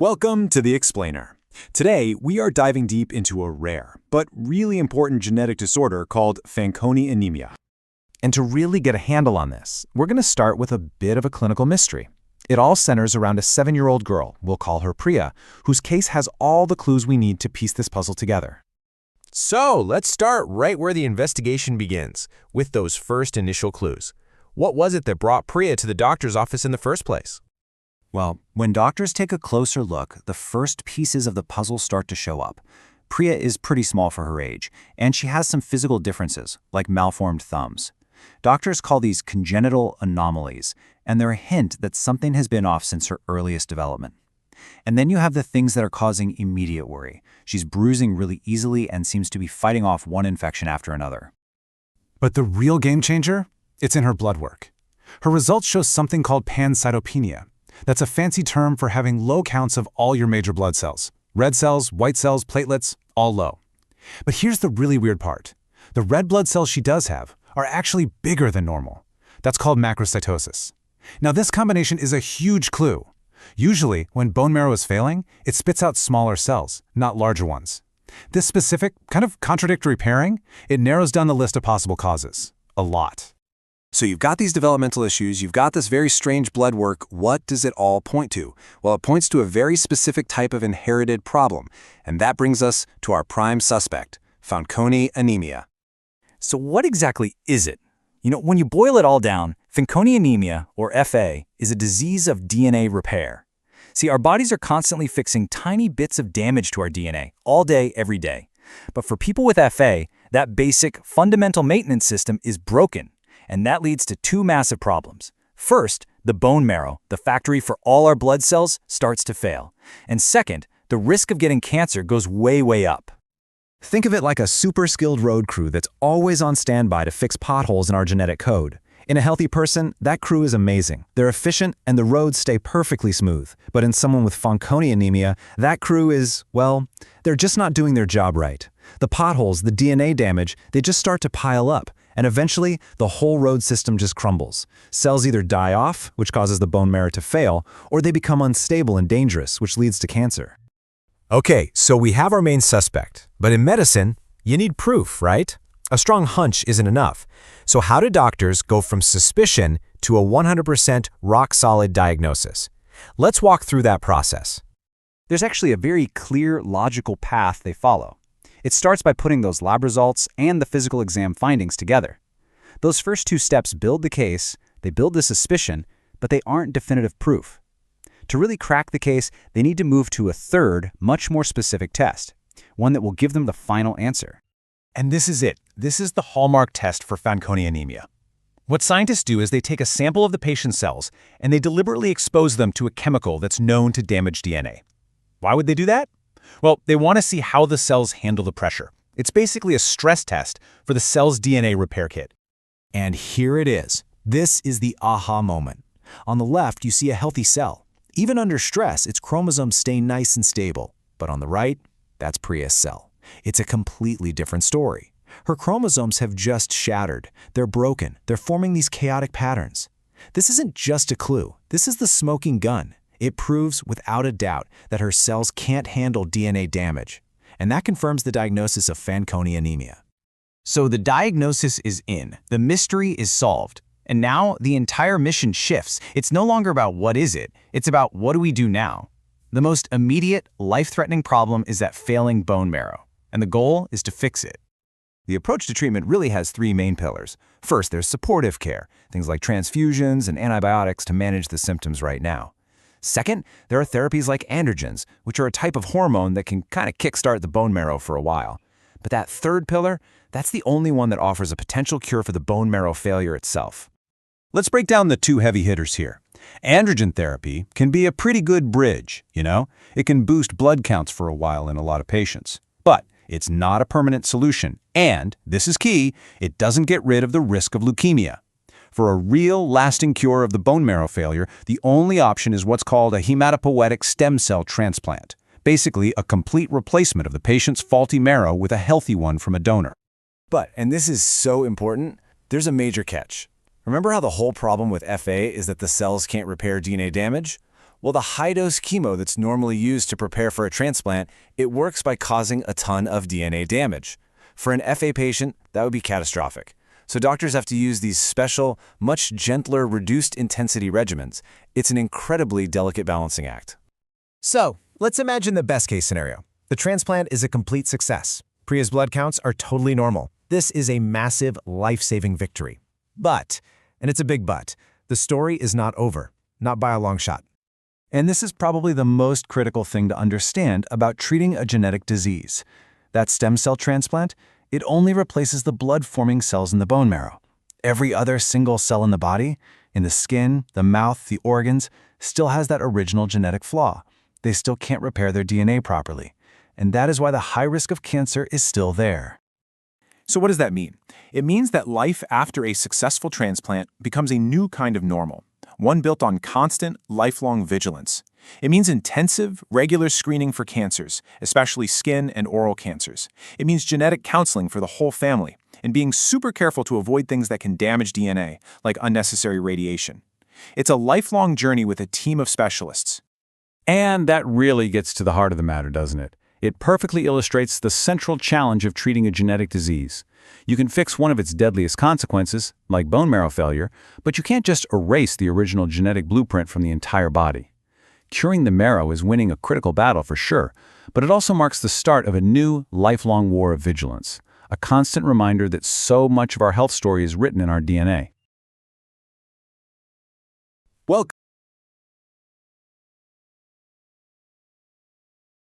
Welcome to The Explainer. Today, we are diving deep into a rare, but really important genetic disorder called Fanconi Anemia. And to really get a handle on this, we're going to start with a bit of a clinical mystery. It all centers around a 7-year-old girl, we'll call her Priya, whose case has all the clues we need to piece this puzzle together. So, let's start right where the investigation begins, with those first initial clues. What was it that brought Priya to the doctor's office in the first place? Well, when doctors take a closer look, the first pieces of the puzzle start to show up. Priya is pretty small for her age, and she has some physical differences, like malformed thumbs. Doctors call these congenital anomalies, and they're a hint that something has been off since her earliest development. And then you have the things that are causing immediate worry. She's bruising really easily and seems to be fighting off one infection after another. But the real game changer? It's in her blood work. Her results show something called pancytopenia. That's a fancy term for having low counts of all your major blood cells. Red cells, white cells, platelets, all low. But here's the really weird part. The red blood cells she does have are actually bigger than normal. That's called macrocytosis. Now this combination is a huge clue. Usually, when bone marrow is failing, it spits out smaller cells, not larger ones. This specific, kind of contradictory pairing, it narrows down the list of possible causes. A lot. So you've got these developmental issues, you've got this very strange blood work. What does it all point to? Well, it points to a very specific type of inherited problem. And that brings us to our prime suspect, Fanconi anemia. So what exactly is it? When you boil it all down, Fanconi anemia, or FA, is a disease of DNA repair. See, our bodies are constantly fixing tiny bits of damage to our DNA, all day, every day. But for people with FA, that basic, fundamental maintenance system is broken, and that leads to two massive problems. First, the bone marrow, the factory for all our blood cells, starts to fail. And second, the risk of getting cancer goes way, way up. Think of it like a super skilled road crew that's always on standby to fix potholes in our genetic code. In a healthy person, that crew is amazing. They're efficient and the roads stay perfectly smooth. But in someone with Fanconi anemia, that crew is, well, they're just not doing their job right. The potholes, the DNA damage, they just start to pile up. And eventually, the whole road system just crumbles. Cells either die off, which causes the bone marrow to fail, or they become unstable and dangerous, which leads to cancer. Okay, so we have our main suspect. But in medicine, you need proof, right? A strong hunch isn't enough. So how do doctors go from suspicion to a 100% rock-solid diagnosis? Let's walk through that process. There's actually a very clear, logical path they follow. It starts by putting those lab results and the physical exam findings together. Those first two steps build the case, they build the suspicion, but they aren't definitive proof. To really crack the case, they need to move to a third, much more specific test, one that will give them the final answer. And this is it. This is the hallmark test for Fanconi anemia. What scientists do is they take a sample of the patient's cells and they deliberately expose them to a chemical that's known to damage DNA. Why would they do that? Well, they want to see how the cells handle the pressure. It's basically a stress test for the cell's DNA repair kit. And here it is. This is the aha moment. On the left, you see a healthy cell. Even under stress, its chromosomes stay nice and stable. But on the right, that's Priya's cell. It's a completely different story. Her chromosomes have just shattered. They're broken. They're forming these chaotic patterns. This isn't just a clue. This is the smoking gun. It proves, without a doubt, that her cells can't handle DNA damage. And that confirms the diagnosis of Fanconi anemia. So the diagnosis is in, the mystery is solved, and now the entire mission shifts. It's no longer about what is it, it's about what do we do now. The most immediate, life-threatening problem is that failing bone marrow, and the goal is to fix it. The approach to treatment really has three main pillars. First, there's supportive care, things like transfusions and antibiotics to manage the symptoms right now. Second, there are therapies like androgens, which are a type of hormone that can kind of kickstart the bone marrow for a while. But that third pillar, that's the only one that offers a potential cure for the bone marrow failure itself. Let's break down the two heavy hitters here. Androgen therapy can be a pretty good bridge, It can boost blood counts for a while in a lot of patients. But it's not a permanent solution, and, this is key, it doesn't get rid of the risk of leukemia. For a real, lasting cure of the bone marrow failure, the only option is what's called a hematopoietic stem cell transplant, basically a complete replacement of the patient's faulty marrow with a healthy one from a donor. But, and this is so important, there's a major catch. Remember how the whole problem with FA is that the cells can't repair DNA damage? Well, the high-dose chemo that's normally used to prepare for a transplant, it works by causing a ton of DNA damage. For an FA patient, that would be catastrophic. So doctors have to use these special, much gentler, reduced-intensity regimens. It's an incredibly delicate balancing act. So, let's imagine the best-case scenario. The transplant is a complete success. Priya's blood counts are totally normal. This is a massive, life-saving victory. But, and it's a big but, the story is not over, not by a long shot. And this is probably the most critical thing to understand about treating a genetic disease. That stem cell transplant, it only replaces the blood-forming cells in the bone marrow. Every other single cell in the body, in the skin, the mouth, the organs, still has that original genetic flaw. They still can't repair their DNA properly. And that is why the high risk of cancer is still there. So what does that mean? It means that life after a successful transplant becomes a new kind of normal, one built on constant, lifelong vigilance. It means intensive, regular screening for cancers, especially skin and oral cancers. It means genetic counseling for the whole family, and being super careful to avoid things that can damage DNA, like unnecessary radiation. It's a lifelong journey with a team of specialists. And that really gets to the heart of the matter, doesn't it? It perfectly illustrates the central challenge of treating a genetic disease. You can fix one of its deadliest consequences, like bone marrow failure, but you can't just erase the original genetic blueprint from the entire body. Curing the marrow is winning a critical battle for sure, but it also marks the start of a new, lifelong war of vigilance, a constant reminder that so much of our health story is written in our DNA. Welcome.